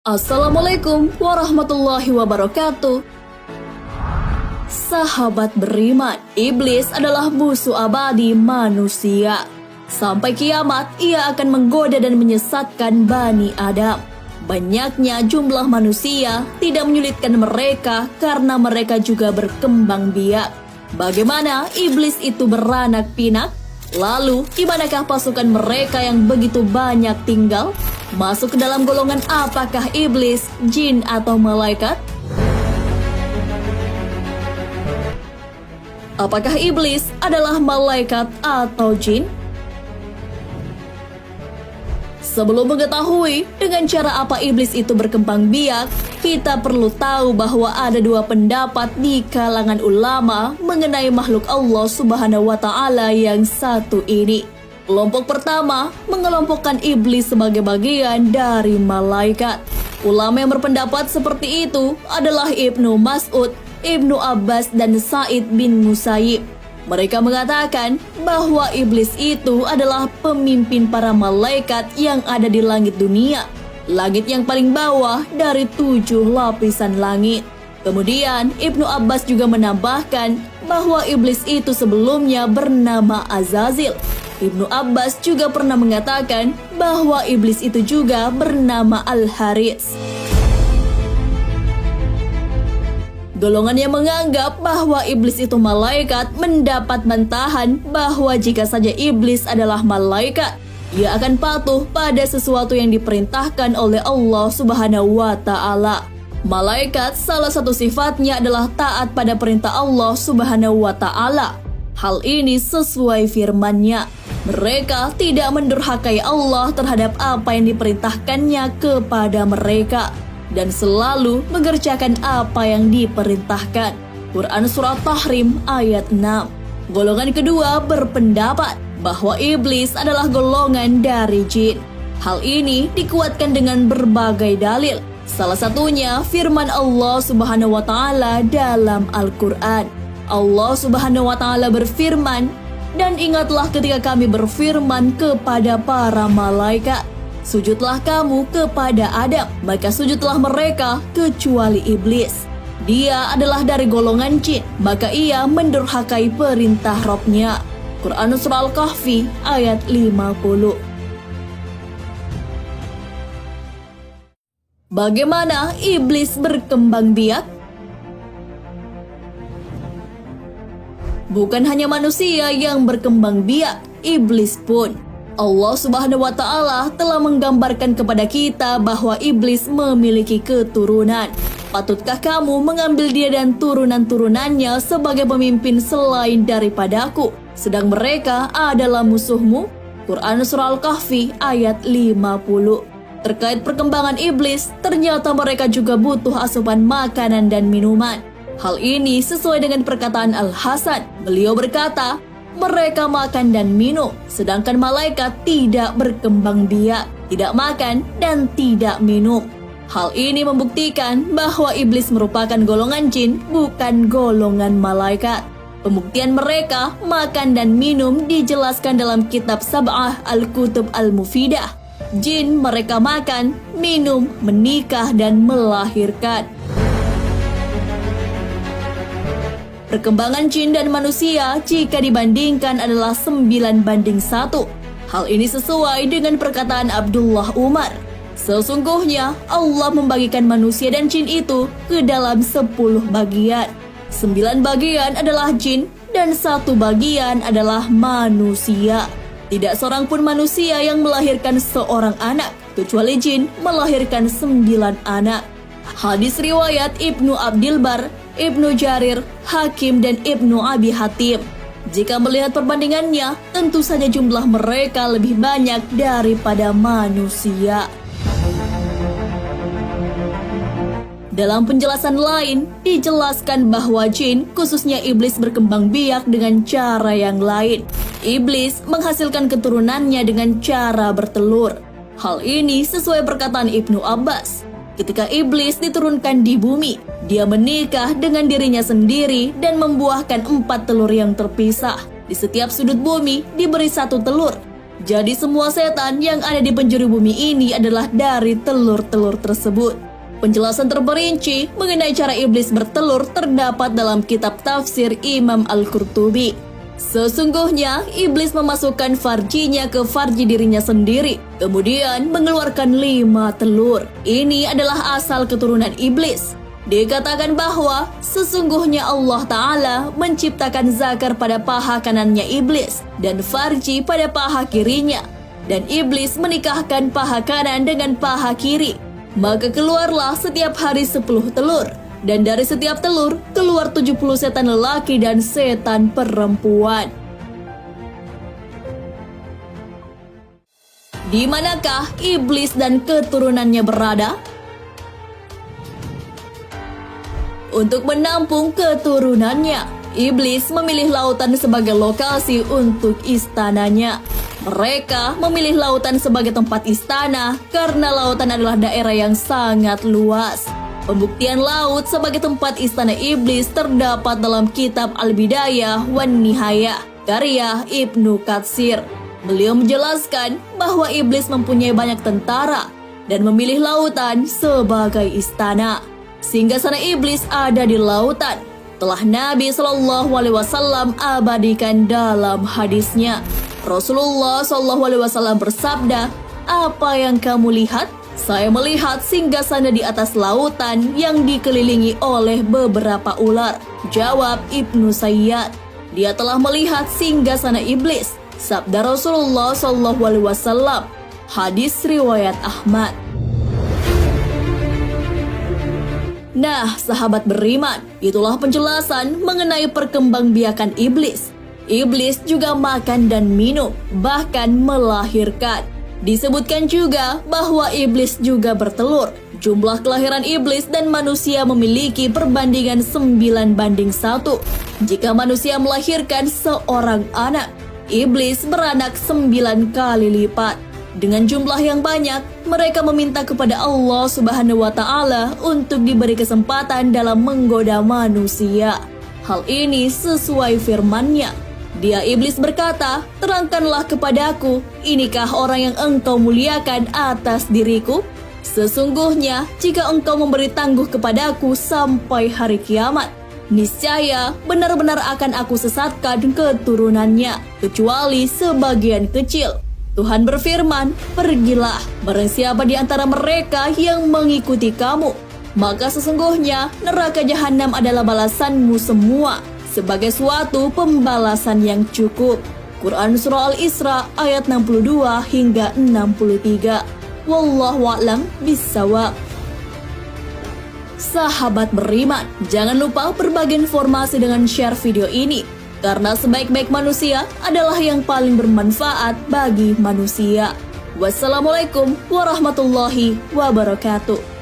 Assalamualaikum warahmatullahi wabarakatuh. Sahabat beriman, iblis adalah musuh abadi manusia. Sampai kiamat, ia akan menggoda dan menyesatkan Bani Adam. Banyaknya jumlah manusia tidak menyulitkan mereka karena mereka juga berkembang biak. Bagaimana iblis itu beranak pinak? Lalu, di manakah pasukan mereka yang begitu banyak tinggal? Masuk ke dalam golongan apakah iblis, jin, atau malaikat? Apakah iblis adalah malaikat atau jin? Sebelum mengetahui dengan cara apa iblis itu berkembang biak, kita perlu tahu bahwa ada dua pendapat di kalangan ulama mengenai makhluk Allah Subhanahu wa Ta'ala yang satu ini. Kelompok pertama mengelompokkan iblis sebagai bagian dari malaikat. Ulama yang berpendapat seperti itu adalah Ibnu Mas'ud, Ibnu Abbas, dan Sa'id bin Musayyib. Mereka mengatakan bahwa iblis itu adalah pemimpin para malaikat yang ada di langit dunia, langit yang paling bawah dari 7 lapisan langit. Kemudian Ibnu Abbas juga menambahkan bahwa iblis itu sebelumnya bernama Azazil. Ibnu Abbas juga pernah mengatakan bahwa iblis itu juga bernama Al-Haris. Golongan yang menganggap bahwa iblis itu malaikat mendapat bantahan bahwa jika saja iblis adalah malaikat, ia akan patuh pada sesuatu yang diperintahkan oleh Allah Subhanahu wa Ta'ala. Malaikat salah satu sifatnya adalah taat pada perintah Allah Subhanahu wa Ta'ala. Hal ini sesuai firman-Nya. Mereka tidak mendurhakai Allah terhadap apa yang diperintahkannya kepada mereka dan selalu mengerjakan apa yang diperintahkan. Quran Surah Tahrim ayat 6. Golongan kedua berpendapat bahwa iblis adalah golongan dari jin. Hal ini dikuatkan dengan berbagai dalil. Salah satunya firman Allah Subhanahu wa Ta'ala dalam Al-Quran. Allah Subhanahu wa Ta'ala berfirman, "Dan ingatlah ketika kami berfirman kepada para malaikat, sujudlah kamu kepada Adam, maka sujudlah mereka kecuali iblis. Dia adalah dari golongan jin, maka ia mendurhakai perintah Rabb-Nya." Quran Surah Al-Kahfi ayat 50. Bagaimana iblis berkembang biak? Bukan hanya manusia yang berkembang biak, iblis pun. Allah Subhanahu wa Ta'ala telah menggambarkan kepada kita bahwa iblis memiliki keturunan. Patutkah kamu mengambil dia dan turunan-turunannya sebagai pemimpin selain daripadaku, sedang mereka adalah musuhmu? Quran Surah Al-Kahfi ayat 50. Terkait perkembangan iblis, ternyata mereka juga butuh asupan makanan dan minuman. Hal ini sesuai dengan perkataan Al-Hasan. Beliau berkata, mereka makan dan minum, sedangkan malaikat tidak berkembang biak, tidak makan dan tidak minum. Hal ini membuktikan bahwa iblis merupakan golongan jin, bukan golongan malaikat. Pembuktian mereka makan dan minum dijelaskan dalam kitab Sab'ah Al-Kutub Al-Mufidah. Jin mereka makan, minum, menikah, dan melahirkan. Perkembangan jin dan manusia jika dibandingkan adalah 9:1. Hal ini sesuai dengan perkataan Abdullah Umar. Sesungguhnya Allah membagikan manusia dan jin itu ke dalam 10 bagian. 9 bagian adalah jin dan 1 bagian adalah manusia. Tidak seorang pun manusia yang melahirkan seorang anak, kecuali jin melahirkan 9 anak. Hadis riwayat Ibnu Abdil Bar, Ibnu Jarir, Hakim, dan Ibnu Abi Hatim. Jika melihat perbandingannya, tentu saja jumlah mereka lebih banyak daripada manusia. Dalam penjelasan lain, dijelaskan bahwa jin, khususnya iblis, berkembang biak dengan cara yang lain. Iblis menghasilkan keturunannya dengan cara bertelur. Hal ini sesuai perkataan Ibnu Abbas. Ketika iblis diturunkan di bumi, dia menikah dengan dirinya sendiri dan membuahkan 4 telur yang terpisah. Di setiap sudut bumi diberi 1 telur. Jadi semua setan yang ada di penjuru bumi ini adalah dari telur-telur tersebut. Penjelasan terperinci mengenai cara iblis bertelur terdapat dalam kitab tafsir Imam Al-Qurtubi. Sesungguhnya, iblis memasukkan farjinya ke farji dirinya sendiri, kemudian mengeluarkan 5 telur. Ini adalah asal keturunan iblis. Dikatakan bahwa sesungguhnya Allah Ta'ala menciptakan zakar pada paha kanannya iblis dan farji pada paha kirinya. Dan iblis menikahkan paha kanan dengan paha kiri. Maka keluarlah setiap hari 10 telur. Dan dari setiap telur keluar 70 setan lelaki dan setan perempuan. Di manakah iblis dan keturunannya berada? Untuk menampung keturunannya, iblis memilih lautan sebagai lokasi untuk istananya. Mereka memilih lautan sebagai tempat istana karena lautan adalah daerah yang sangat luas. Pembuktian laut sebagai tempat istana iblis terdapat dalam kitab Al-Bidayah wan Nihayah, karya Ibnu Katsir. Beliau menjelaskan bahwa iblis mempunyai banyak tentara dan memilih lautan sebagai istana. Singgasana iblis ada di lautan. Telah Nabi SAW abadikan dalam hadisnya. Rasulullah SAW bersabda, "Apa yang kamu lihat? Saya melihat singgasana di atas lautan yang dikelilingi oleh beberapa ular." Jawab Ibnu Sayyad, "Dia telah melihat singgasana iblis." Sabda Rasulullah SAW. Hadis riwayat Ahmad. Nah, sahabat beriman, itulah penjelasan mengenai perkembangbiakan iblis. Iblis juga makan dan minum, bahkan melahirkan. Disebutkan juga bahwa iblis juga bertelur. Jumlah kelahiran iblis dan manusia memiliki perbandingan 9:1. Jika manusia melahirkan seorang anak, iblis beranak 9 kali lipat. Dengan jumlah yang banyak, mereka meminta kepada Allah Subhanahu wa Ta'ala untuk diberi kesempatan dalam menggoda manusia. Hal ini sesuai firman-Nya. Dia iblis berkata, "Terangkanlah kepadaku, inikah orang yang engkau muliakan atas diriku? Sesungguhnya jika engkau memberi tangguh kepadaku sampai hari kiamat, niscaya benar-benar akan aku sesatkan keturunannya, kecuali sebagian kecil." Tuhan berfirman, "Pergilah, barang siapa di antara mereka yang mengikuti kamu, maka sesungguhnya neraka jahanam adalah balasanmu semua, sebagai suatu pembalasan yang cukup." Quran Surah Al-Isra ayat 62 hingga 63. Wallahu a'lam bissawab. Sahabat beriman, jangan lupa berbagi informasi dengan share video ini, karena sebaik-baik manusia adalah yang paling bermanfaat bagi manusia. Wassalamualaikum warahmatullahi wabarakatuh.